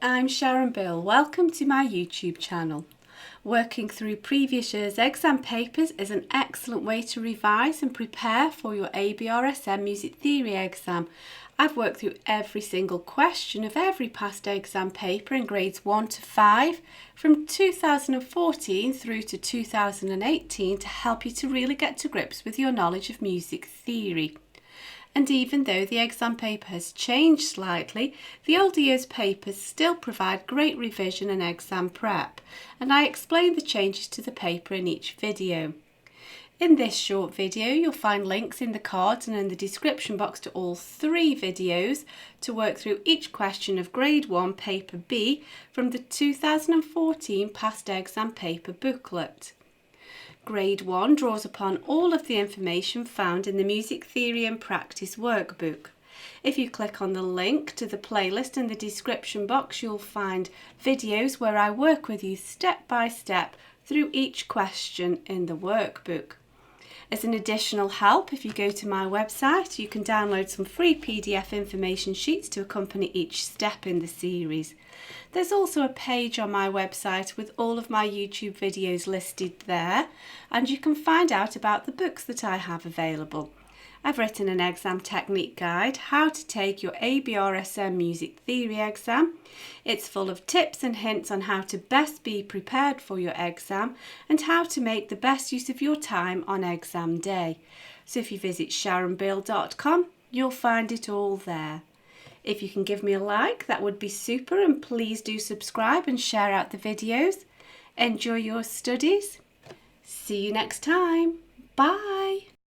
I'm Sharon Bill. Welcome to my YouTube channel. Working through previous year's exam papers is an excellent way to revise and prepare for your ABRSM Music Theory exam. I've worked through every single question of every past exam paper in grades 1 to 5 from 2014 through to 2018 to help you to really get to grips with your knowledge of music theory. And even though the exam paper has changed slightly, the older years papers still provide great revision and exam prep, and I explain the changes to the paper in each video. In this short video, you'll find links in the cards and in the description box to all 3 videos to work through each question of Grade 1 Paper B from the 2014 Past Exam Paper booklet. Grade 1 draws upon all of the information found in the Music Theory and Practice workbook. If you click on the link to the playlist in the description box, you'll find videos where I work with you step by step through each question in the workbook. As an additional help, if you go to my website, you can download some free PDF information sheets to accompany each step in the series. There's also a page on my website with all of my YouTube videos listed there, and you can find out about the books that I have available. I've written an exam technique guide, how to take your ABRSM Music Theory exam. It's full of tips and hints on how to best be prepared for your exam and how to make the best use of your time on exam day. So if you visit sharonbill.com, you'll find it all there. If you can give me a like, that would be super, and please do subscribe and share out the videos. Enjoy your studies. See you next time. Bye.